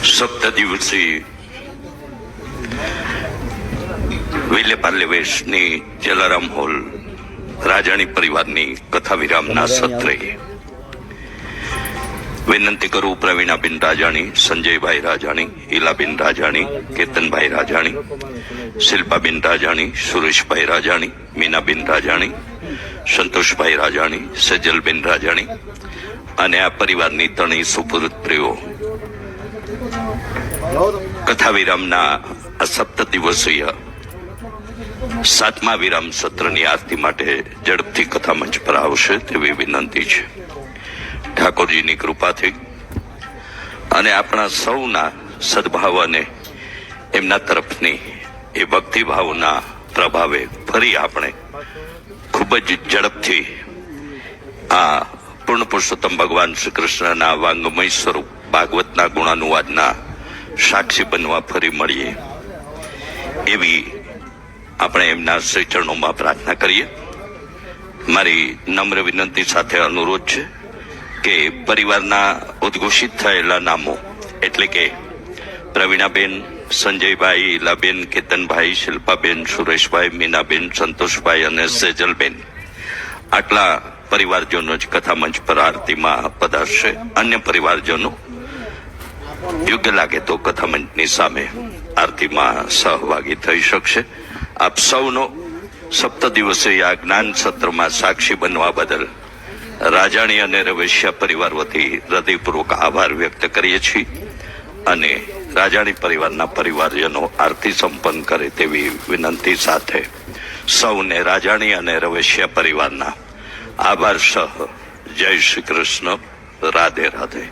સપ્તદિવસીય વિલ્યપાર્લે વેશની Jalaram hall Rajali પરિવારની કથા વિરામના સત્રે વિનંતી કરું પ્રવીણાબેન રાજાણી, સંજયભાઈ રાજાણી, ઈલાબેન રાજાણી, કેતનભાઈ રાજાણી, શિલ્પાબેન રાજાણી, સુરેશભાઈ રાજાણી, મીનાબેન રાજાણી, સંતોષભાઈ રાજાણી, સેજલબેન રાજાણી અને આ પરિવારની ત્રણેય સુપુત્રીઓ કથા વિરામના આ સપ્ત દિવસીય 7મા વિરામ સત્રની આરતી માટે ઝડપથી કથા મંચ પર આવશે તેવી વિનંતી છે. ઠાકોરજીની કૃપાથી અને આપણા સૌના સદભાવ અને એમના તરફની એ ભક્તિભાવના પ્રભાવે ફરી આપણે ખૂબ જ ઝડપથી આ પૂર્ણ પુરુષોત્તમ ભગવાન શ્રી કૃષ્ણના વાંગમય સ્વરૂપ ભાગવતના ગુણાનુવાદના સાક્ષી બનવા ફરી મળીએ એવી આપણે એમના શ્રી ચરણોમાં પ્રાર્થના કરીએ. મારી નમ્ર વિનંતી સાથે અનુરોધ છે કે પરિવારના ઉદ્ઘોષિત થયેલા નામો એટલે કે પ્રવીણાબેન, સંજયભાઈ, ઈલાબેન, કેતનભાઈ, શિલ્પાબેન, સુરેશભાઈ, મીનાબેન, સંતોષભાઈ અને સેજલબેન આટલા પરિવારજનો જ કથા મંચ પર આરતીમાં પધારશે. અન્ય પરિવારજનો યોગ્ય લાગે તો કથા મંચની સામે આરતીમાં સહભાગી થઈ શકશે. આપ સૌનો સપ્ત દિવસીય આ જ્ઞાન સત્રમાં સાક્ષી બનવા બદલ રાજાણી અને રવેશિયા પરિવાર વતી હૃદયપૂર્વક આભાર વ્યક્ત કરીએ છીએ અને રાજાણી પરિવારના પરિવારજનો આરતી સંપન્ન કરે તેવી વિનંતી સાથે સૌને રાજાણી અને રવેશિયા પરિવારના આભાર સહ જય શ્રી કૃષ્ણ. રાધે રાધે.